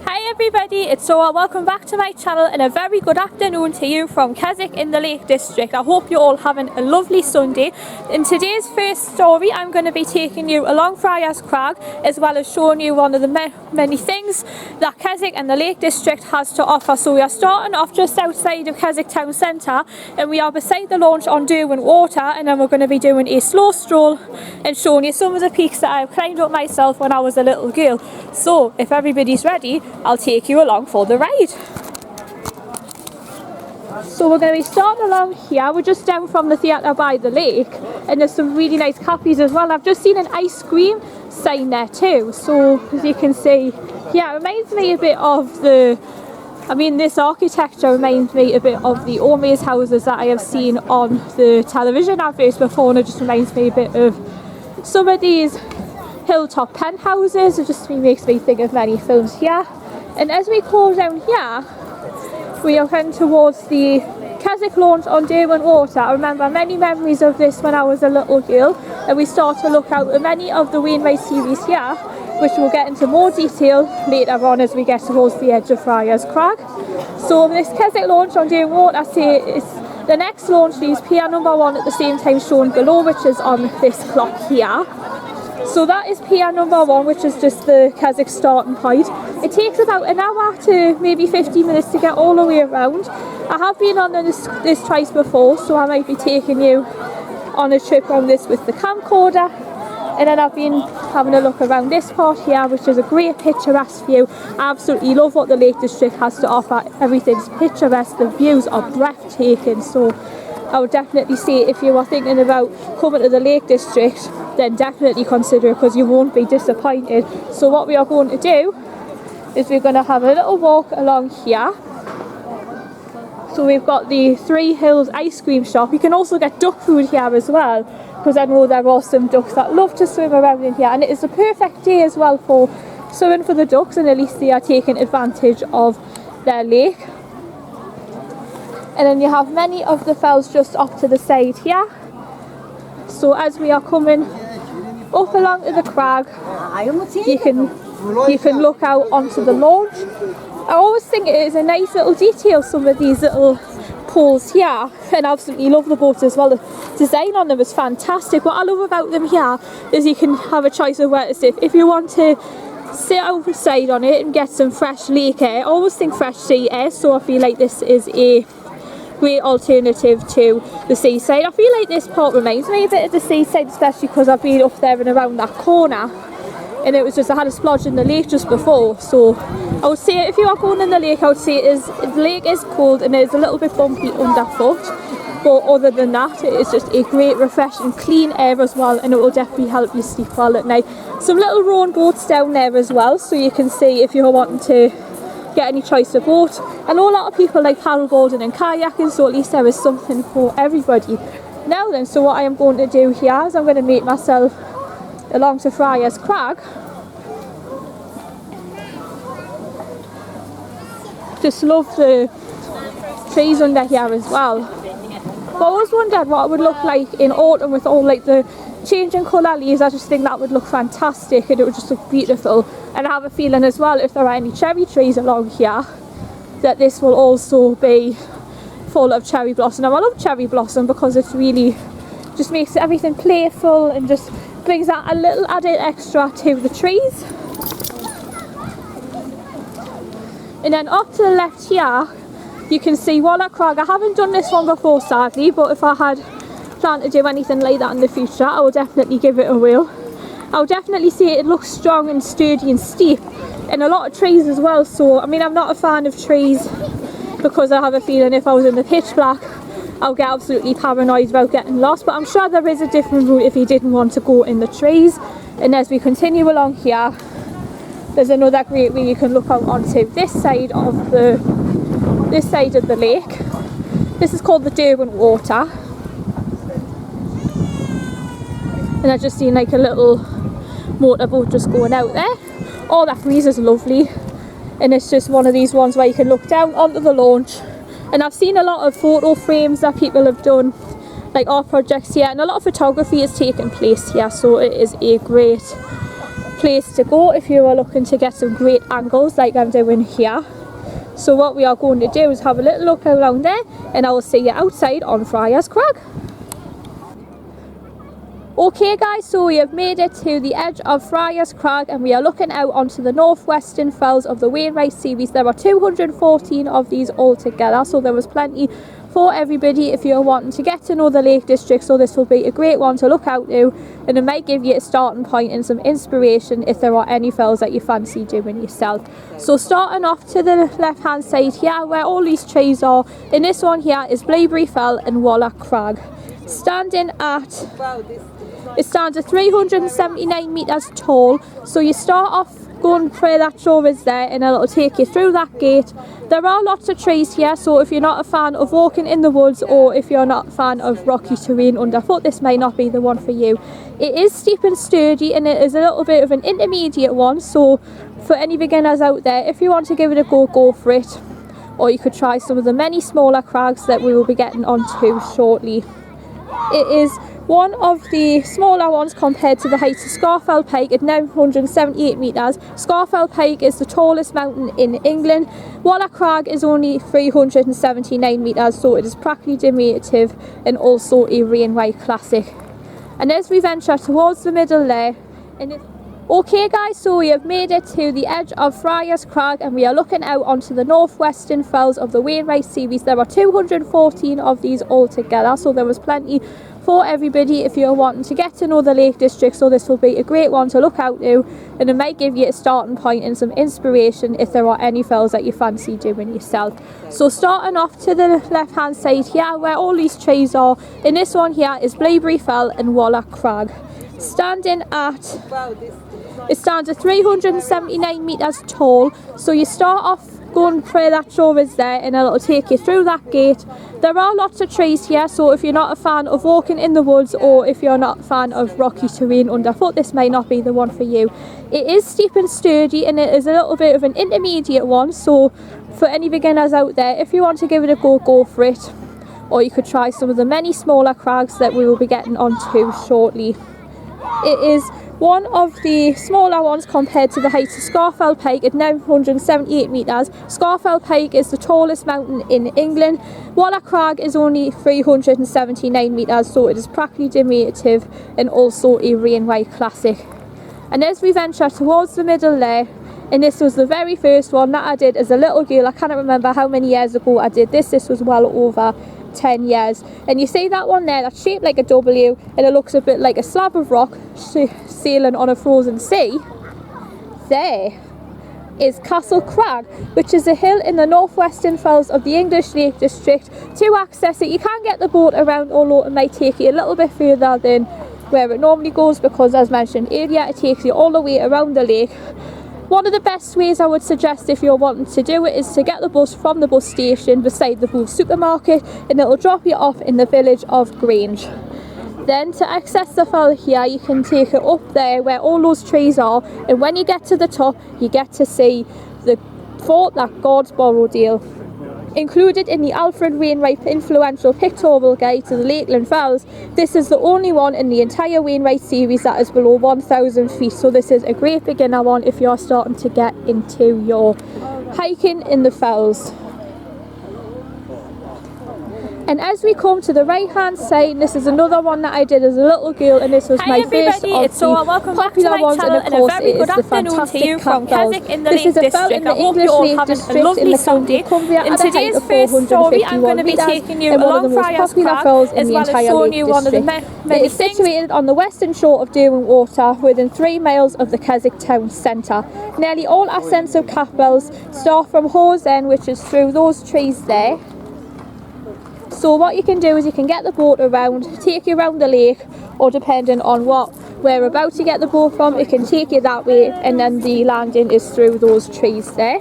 Hi everybody, it's Zoa. Welcome back to my channel and a very good afternoon to you from Keswick in the Lake District. I hope you're all having a lovely Sunday. In today's first story, I'm going to be taking you along Friar's Crag, as well as showing you one of the many things that Keswick and the Lake District has to offer. So we are starting off just outside of Keswick Town Centre, and we are beside the launch on Derwentwater, and then we're going to be doing a slow stroll and showing you some of the peaks that I've climbed up myself when I was a little girl. So if everybody's ready, I'll take you along for the ride. So we're going to be starting along here. We're just down from the theatre by the lake, and there's some really nice cafes as well. I've just seen an ice cream sign there too. So as you can see, yeah, it reminds me a bit of this architecture reminds me a bit of the Omaze houses that I have seen on the television adverts before, and it just reminds me a bit of some of these hilltop penthouses. It just makes me think of many films here. And as we go down here, we are heading towards the Keswick launch on Derwentwater. I remember many memories of this when I was a little girl, and we start to look out at many of the Wainwright series here, which we'll get into more detail later on as we get towards the edge of Friar's Crag. So this Keswick launch on Derwentwater, I say, is the next launch leaves pier number 1 at the same time shown below, which is on this clock here. So that is pier number 1, which is just the Keswick starting point. It takes about an hour to maybe 15 minutes to get all the way around. I have been on this twice before, so I might be taking you on a trip on this with the camcorder. And then I've been having a look around this part here, which is a great picturesque view. I absolutely love what the Lake District has to offer. Everything's picturesque, the views are breathtaking. So I would definitely say if you are thinking about coming to the Lake District, then definitely consider it, because you won't be disappointed. So what we are going to do is we're going to have a little walk along here. So we've got the Three Hills ice cream shop. You can also get duck food here as well, because I know there are some ducks that love to swim around in here, and it is a perfect day as well for swimming for the ducks, and at least they are taking advantage of their lake. And then you have many of the fells just off to the side here. So as we are coming up along to the crag, you can look out onto the launch. I always think it is a nice little detail, some of these little poles here, and I absolutely love the boats as well. The design on them is fantastic. What I love about them here is you can have a choice of where to sit. If you want to sit outside on it and get some fresh lake air, I always think fresh sea air, so I feel like this is a great alternative to the seaside. I feel like this part reminds me a bit of the seaside, especially because I've been up there and around that corner, and it was just, I had a splodge in the lake just before. So I would say if you are going in the lake, I would say the lake is cold and it is a little bit bumpy underfoot, but other than that, it is just a great refreshing clean air as well, and it will definitely help you sleep well at night. Some little rowing boats down there as well, so you can see if you're wanting to get any choice of boat. I know a lot of people like paddleboarding and kayaking, so at least there is something for everybody. Now then, so what I am going to do here is I'm going to make myself along to Friar's Crag. Just love the trees under here as well. But I always wondered what it would look like in autumn with all like the changing colour leaves. I just think that would look fantastic, and it would just look beautiful. And I have a feeling as well, if there are any cherry trees along here, that this will also be full of cherry blossom. Now I love cherry blossom because it really just makes everything playful and just brings out a little added extra to the trees. And then up to the left here, you can see Waller Crag. I haven't done this one before sadly, but if I had planned to do anything like that in the future, I will definitely give it a whirl. I would definitely say it looks strong and sturdy and steep, and a lot of trees as well. So I mean, I'm not a fan of trees because I have a feeling if I was in the pitch black, I'll get absolutely paranoid about getting lost, but I'm sure there is a different route if you didn't want to go in the trees. And as we continue along here, there's another great way you can look out onto this side of the lake. This is called the Derwentwater, and I've just seen like a little motorboat just going out there. Oh, that breeze is lovely, and it's just one of these ones where you can look down onto the launch. And I've seen a lot of photo frames that people have done, like art projects here, and a lot of photography is taking place here, so it is a great place to go if you are looking to get some great angles like I'm doing here. So what we are going to do is have a little look around there, and I will see you outside on Friar's Crag. Okay guys, so we have made it to the edge of Friar's Crag, and we are looking out onto the northwestern fells of the Wainwright series. There are 214 of these altogether, so there was plenty for everybody if you're wanting to get to know the Lake District. So this will be a great one to look out to, and it might give you a starting point and some inspiration if there are any fells that you fancy doing yourself. So starting off to the left hand side here where all these trees are, and this one here is Blaeberry Fell and Wallach Crag. Standing at, it stands at 379 metres tall. So you start off going where that shore is there, and it'll take you through that gate. There are lots of trees here, so if you're not a fan of walking in the woods, or if you're not a fan of rocky terrain underfoot, this may not be the one for you. It is steep and sturdy, and it is a little bit of an intermediate one, so for any beginners out there, if you want to give it a go, go for it. Or you could try some of the many smaller crags that we will be getting onto shortly. It is one of the smaller ones compared to the height of Scafell Pike at 978 metres. Scafell Pike is the tallest mountain in England. Wallach Crag is only 379 metres, so it is practically diminutive and also a Wainwright classic. And as we venture towards the middle there, okay guys, so we have made it to the edge of Friar's Crag, and we are looking out onto the northwestern fells of the Wainwright series. There are 214 of these altogether, so there was plenty for everybody if you're wanting to get to know the Lake District. So this will be a great one to look out to, and it might give you a starting point and some inspiration if there are any fells that you fancy doing yourself. So starting off to the left hand side here where all these trees are, and this one here is Blaeberry Fell and Wallach Crag. Standing at, it stands at 379 metres tall. So you start off going where that shore is there, and it'll take you through that gate. There are lots of trees here, so if you're not a fan of walking in the woods, or if you're not a fan of rocky terrain underfoot, this may not be the one for you. It is steep and sturdy, and it is a little bit of an intermediate one, so for any beginners out there, if you want to give it a go, go for it. Or you could try some of the many smaller crags that we will be getting onto shortly. It is one of the smaller ones compared to the height of Scafell Pike at 978 metres. Scafell Pike is the tallest mountain in England. Wallach Crag is only 379 metres, so it is practically diminutive and also a Wainwright classic. And as we venture towards the middle there, and this was the very first one that I did as a little girl. I can't remember how many years ago I did this. This was well over 10 years. And you see that one there, that's shaped like a W, and it looks a bit like a slab of rock sailing on a frozen sea. There is Castle Crag, which is a hill in the northwestern fells of the English Lake District. To access it, you can get the boat around, although it might take you a little bit further than where it normally goes, because as mentioned earlier, it takes you all the way around the lake. One of the best ways I would suggest if you're wanting to do it is to get the bus from the bus station beside the Booth supermarket, and it'll drop you off in the village of Grange. Then to access the fell here, you can take it up there where all those trees are, and when you get to the top, you get to see the fort that guards Borrowdale. Included in the Alfred Wainwright influential pictorial guide to the Lakeland Fells, this is the only one in the entire Wainwright series that is below 1,000 feet, so this is a great beginner one if you're starting to get into your hiking in the fells. And as we come to the right hand side, this is another one that I did as a little girl, and this was my first of the popular ones, and of course it is the fantastic Camp Fells. This is a fell in the English Lake District in the county of Cumbria at a height of 451 metres, and one of the most popular fells in the entire Lake District. It is situated on the western shore of Derwentwater, within 3 miles of the Keswick town centre. Nearly all ascents of Capels start from Hawes End, which is through those trees there. So what you can do is you can get the boat around, take you around the lake, or depending on where we're about to get the boat from, it can take you that way, and then the landing is through those trees there.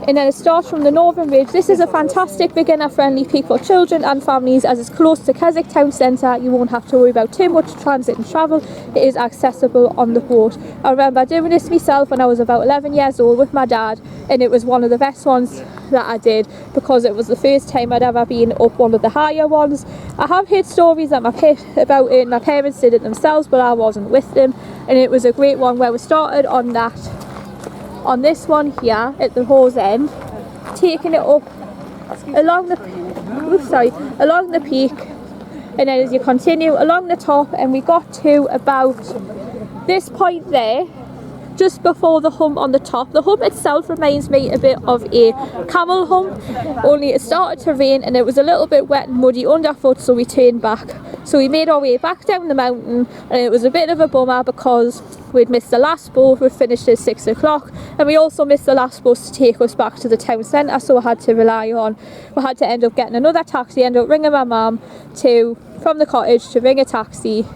And then it starts from the Northern Ridge. This is a fantastic beginner friendly peak for children and families, as it's close to Keswick town centre. You won't have to worry about too much transit and travel. It is accessible on the boat. I remember doing this myself when I was about 11 years old with my dad, and it was one of the best ones that I did because it was the first time I'd ever been up one of the higher ones. I have heard stories that about it, my parents did it themselves, but I wasn't with them, and it was a great one where we started on this one here at the hose end, taking it up along the peak, and then as you continue along the top, and we got to about this point there, just before the hump on the top. The hump itself reminds me a bit of a camel hump, only it started to rain and it was a little bit wet and muddy underfoot, so we turned back. So we made our way back down the mountain, and it was a bit of a bummer because we'd missed the last boat. We finished at 6 o'clock, and we also missed the last bus to take us back to the town centre, so we had to end up getting another taxi, ended up ringing my mum from the cottage to ring a taxi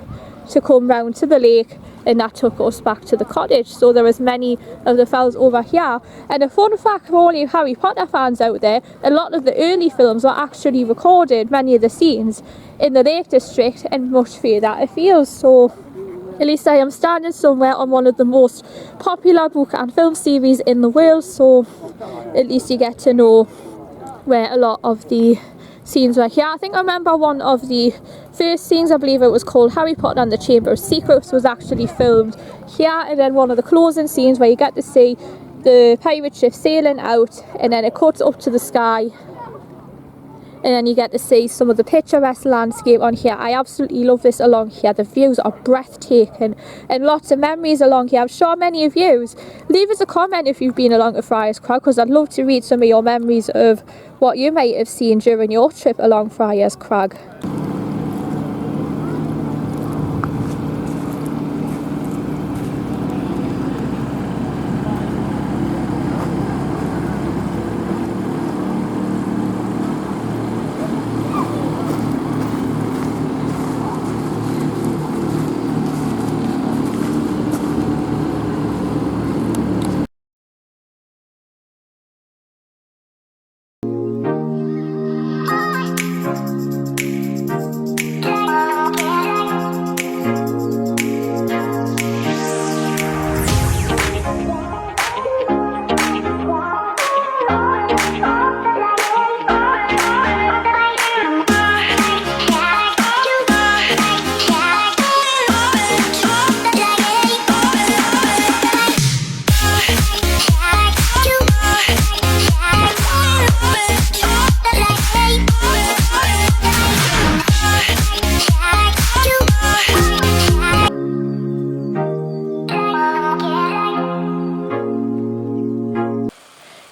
to come round to the lake, and that took us back to the cottage. So there was many of the fellas over here. And a fun fact for all you Harry Potter fans out there, a lot of the early films were actually recorded, many of the scenes, in the Lake District, and much further afield. So at least I am standing somewhere on one of the most popular book and film series in the world, so at least you get to know where a lot of the scenes were here. I think I remember one of the first scenes, I believe it was called Harry Potter and the Chamber of Secrets, was actually filmed here, and then one of the closing scenes where you get to see the pirate ship sailing out, and then it cuts up to the sky, and then you get to see some of the picturesque landscape on here. I absolutely love this along here. The views are breathtaking and lots of memories along here. I'm sure many of you, leave us a comment if you've been along to Friar's Crag, because I'd love to read some of your memories of what you might have seen during your trip along Friar's Crag.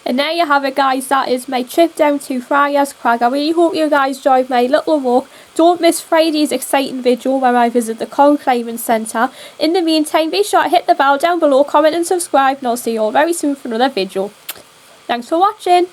And there you have it, guys. That is my trip down to Friar's Crag. I really hope you guys enjoyed my little walk. Don't miss Friday's exciting video where I visit the Crag Climbing Centre. In the meantime, be sure to hit the bell down below, comment and subscribe, and I'll see you all very soon for another video. Thanks for watching.